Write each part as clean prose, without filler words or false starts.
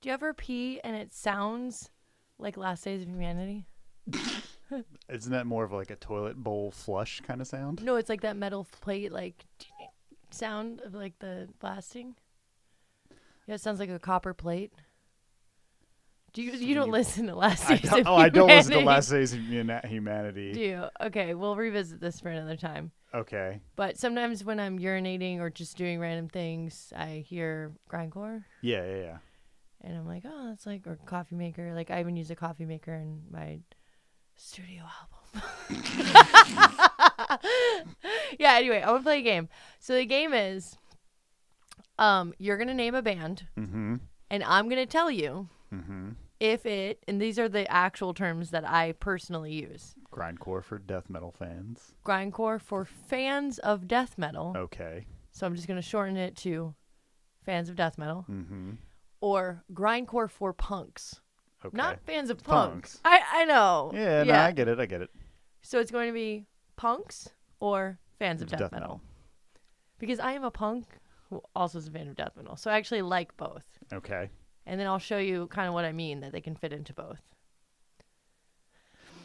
Do you ever pee and it sounds like Last Days of Humanity? Isn't that more of like a toilet bowl flush kind of sound? No, it's like that metal plate, like sound of like the blasting. Yeah, it sounds like a copper plate. You don't listen to Last Days of Humanity? I don't listen to Last Days of Humanity. Do you? Okay, we'll revisit this for another time. Okay. But sometimes when I'm urinating or just doing random things, I hear grindcore. Yeah. And I'm like, oh, that's like, or coffee maker. Like, I even use a coffee maker in my studio album. Yeah, anyway, I want to play a game. So the game is, you're going to name a band, and I'm going to tell you if it, and these are the actual terms that I personally use. Grindcore for death metal fans. Grindcore for fans of death metal. Okay. So I'm just going to shorten it to fans of death metal. Mm-hmm. Or grindcore for punks. Okay. Not fans of punks. I know. Yeah, no, I get it. So it's going to be punks or fans of death metal. Because I am a punk who also is a fan of death metal. So I actually like both. Okay. And then I'll show you kind of what I mean, that they can fit into both.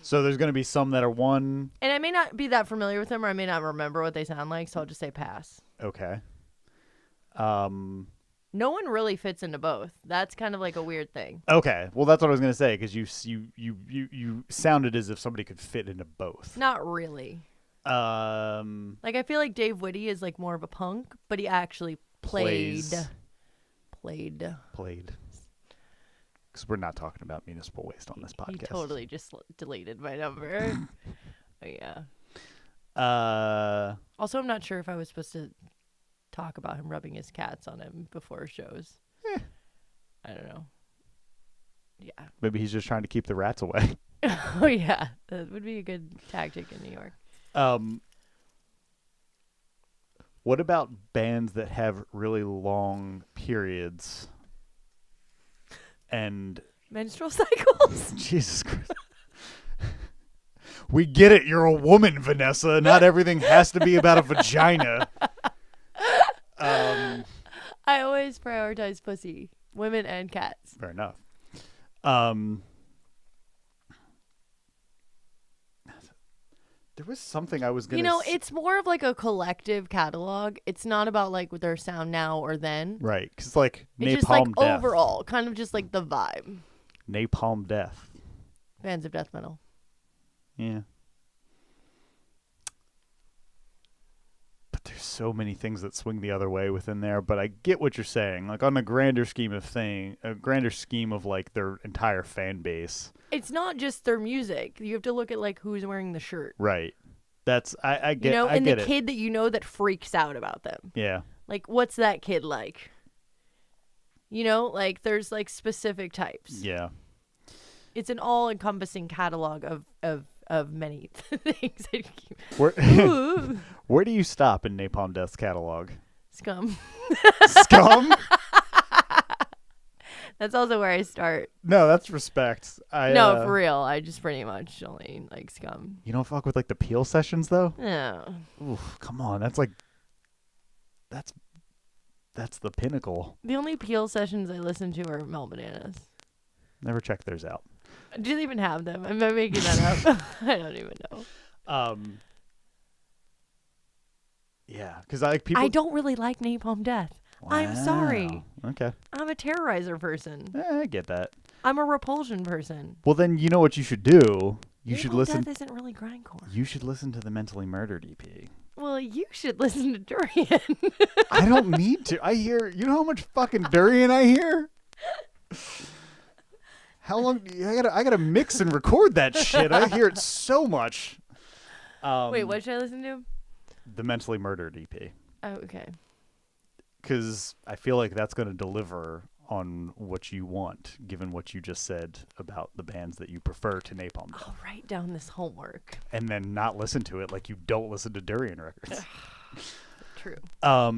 So there's going to be some that are one. And I may not be that familiar with them, or I may not remember what they sound like, so I'll just say pass. Okay. No one really fits into both. That's kind of like a weird thing. Okay. Well, that's what I was going to say, because you sounded as if somebody could fit into both. Not really. Like, I feel like Dave Whitty is like more of a punk, but he actually played. Because we're not talking about municipal waste on this podcast. He totally just deleted my number. Oh, yeah. Also, I'm not sure if I was supposed to talk about him rubbing his cats on him before shows. I don't know. Yeah. Maybe he's just trying to keep the rats away. Oh, yeah. That would be a good tactic in New York. What about bands that have really long periods and menstrual cycles? Jesus Christ. We get it. You're a woman, Vanessa. Not everything has to be about a vagina. I always prioritize pussy, women and cats. Fair enough. There was something I was going to it's more of like a collective catalog. It's not about like their sound now or then. Right. Because like it's Napalm just like Death. Overall, kind of just like the vibe. Napalm Death. Fans of death metal. Yeah. But there's so many things that swing the other way within there. But I get what you're saying. Like on a grander scheme of like their entire fan base. It's not just their music. You have to look at like who's wearing the shirt. Right. That's I get. And I get the kid that you know that freaks out about them. Yeah. Like, what's that kid like? Like there's like specific types. Yeah. It's an all-encompassing catalog of many things. Where do you stop in Napalm Death's catalog? Scum. Scum? That's also where I start. No, that's respect. No, for real. I just pretty much only like Scum. You don't fuck with like the Peel sessions though? No. Oof, come on. That's like that's the pinnacle. The only Peel sessions I listen to are Melt Bananas. Never checked theirs out. Do they even have them? Am I making that up? I don't even know. Yeah, because like people. I don't really like Napalm Death. Wow. I'm sorry. Okay. I'm a terrorizer person. I get that. I'm a repulsion person. Well, then you know what you should do. You should Napalm listen. Death isn't really grindcore. You should listen to the Mentally Murdered EP. Well, you should listen to Durian. I don't need to. I hear. You know how much fucking Durian I hear? How long? I gotta mix and record that shit. I hear it so much. Wait, what should I listen to? The Mentally Murdered EP. Oh, okay. Because I feel like that's going to deliver on what you want, given what you just said about the bands that you prefer to Napalm Death. I'll write down this homework. And then not listen to it like you don't listen to Durian records. True. All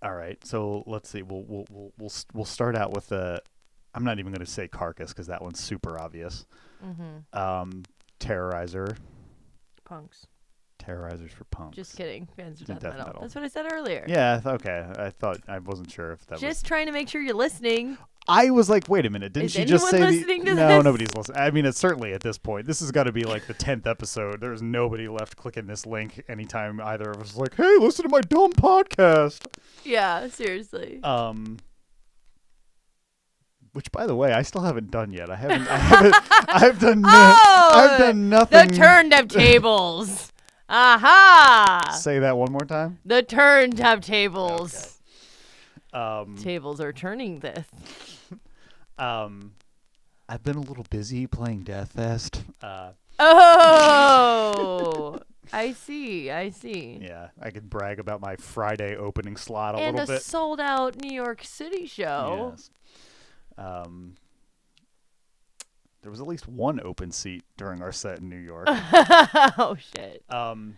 right, so let's see. We'll start out with I'm not even going to say Carcass because that one's super obvious. Mm-hmm. Terrorizer. Punks. Terrorizers for punks. Just kidding. Fans of Death death metal. metal. That's what I said earlier. Yeah, okay. I wasn't sure if that was... Just trying to make sure you're listening. I was like, wait a minute, didn't Is she just say... anyone listening to No, this? nobody's listening. I mean, it's certainly at this point. This has got to be like the 10th episode. There's nobody left clicking this link anytime either of us is like, hey, listen to my dumb podcast. Yeah, seriously. Which, by the way, I still haven't done yet. I've done nothing. The turntables. Aha! Say that one more time. The turntables. Okay. Tables are turning this. I've been a little busy playing Death Fest. Oh, I see. Yeah, I could brag about my Friday opening slot a and little bit. And a sold-out New York City show. Yes. There was at least one open seat during our set in New York. Oh, shit. I'm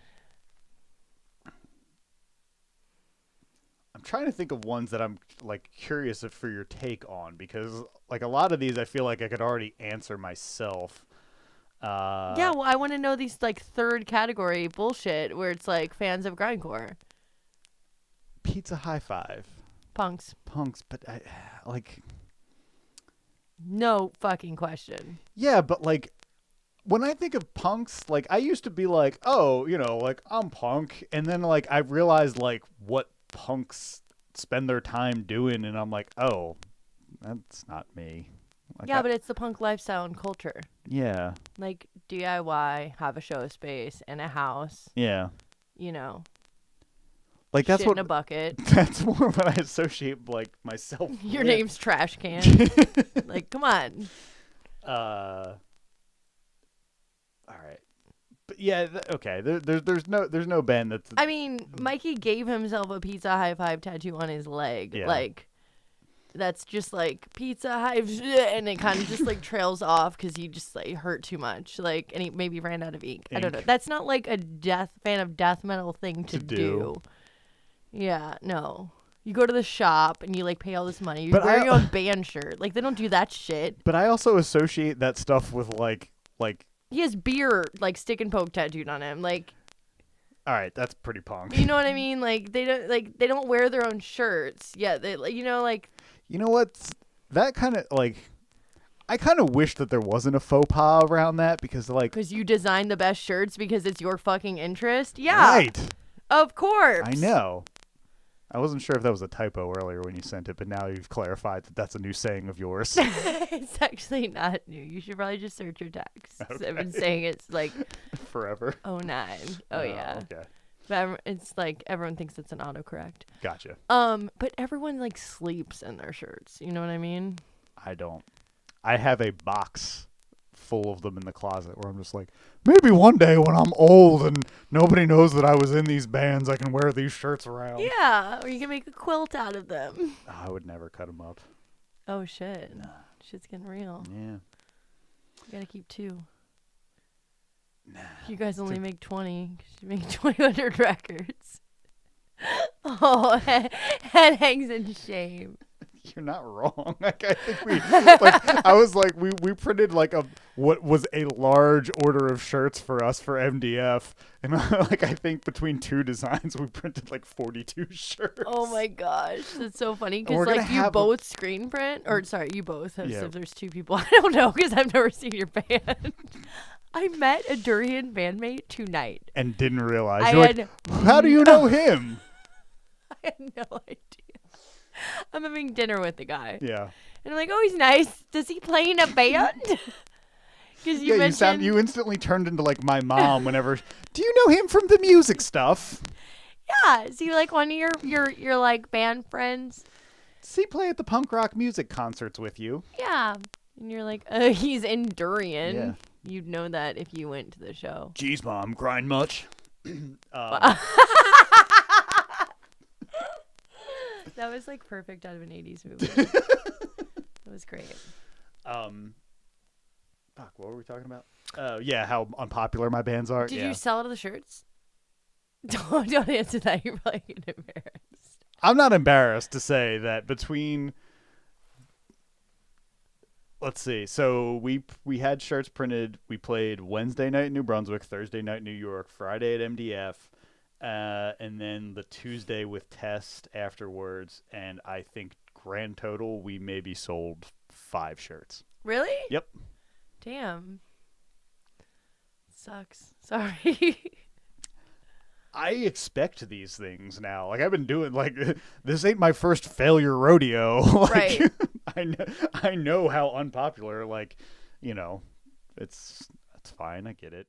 trying to think of ones that I'm like curious for your take on, because like a lot of these I feel like I could already answer myself. Yeah, well, I want to know these like third category bullshit where it's like fans of grindcore. Pizza High Five. Punks, but I like... No fucking question. Yeah, but like when I think of punks, like I used to be like, oh, you know, like I'm punk, and then like I realized like what punks spend their time doing, and I'm like, oh, that's not me. Like, yeah, but it's the punk lifestyle and culture. Yeah. Like DIY, have a show space and a house. Yeah. You know. Like that's shit what in a bucket. That's more what I associate like myself. Your with. name's Trash Can. Like, come on. All right. But yeah, okay. There's no band that's. I mean, Mikey gave himself a Pizza High Five tattoo on his leg. Yeah. Like, that's just like Pizza High, and it kind of just like trails off because he just like hurt too much. Like, and he maybe ran out of ink. I don't know. That's not like a fan of death metal thing to do. Yeah, no. You go to the shop and you like pay all this money. You wear your own band shirt. Like, they don't do that shit. But I also associate that stuff with like. He has beer like stick and poke tattooed on him. Like, all right, that's pretty punk. you know what I mean? Like, they don't wear their own shirts. Yeah, they you know like. You know what? That kind of like. I kind of wish that there wasn't a faux pas around that, because like. Because you design the best shirts because it's your fucking interest. Yeah. Right. Of course. I know. I wasn't sure if that was a typo earlier when you sent it, but now you've clarified that that's a new saying of yours. It's actually not new. You should probably just search your texts. Okay. I've been saying it's like forever. 09. Oh yeah. Okay. But it's like everyone thinks it's an autocorrect. Gotcha. But everyone like sleeps in their shirts. You know what I mean? I don't. I have a box full of them in the closet where I'm just like, maybe one day when I'm old and nobody knows that I was in these bands, I can wear these shirts around. Yeah, or you can make a quilt out of them. I would never cut them up. Oh shit. Nah. Shit's getting real. Yeah. You gotta keep 2. Nah. You guys only make 20 because you make 200 records. Oh, head hangs in shame. You're not wrong. Like, I think I was like, we printed like what was a large order of shirts for us for MDF, and like I think between 2 designs we printed like 42 shirts. Oh my gosh, that's so funny because like you both screen print, or sorry, you both. So if there's 2 people, I don't know because I've never seen your band. I met a Durian bandmate tonight and didn't realize. You're like, how do you know him? I had no idea. I'm having dinner with the guy. Yeah. And I'm like, oh, he's nice. Does he play in a band? Because you mentioned... you instantly turned into like my mom whenever. Do you know him from the music stuff? Yeah. Is he like one of your like band friends? Does he play at the punk rock music concerts with you? Yeah. And you're like, he's in Durian. Yeah. You'd know that if you went to the show. Geez, Mom, grind much? That was like perfect out of an 80s movie. That was great. Fuck, what were we talking about? Yeah, how unpopular my bands are. Did you sell the shirts? Don't answer that. You're probably getting embarrassed. I'm not embarrassed to say that between let's see. So we had shirts printed. We played Wednesday night in New Brunswick, Thursday night in New York, Friday at MDF, and then the Tuesday with Test afterwards. And I think grand total we maybe sold 5 shirts. Really? Yep. Damn. Sucks. Sorry. I expect these things now. Like I've been doing like this ain't my first failure rodeo. Like Right. I know how unpopular, like, it's fine, I get it.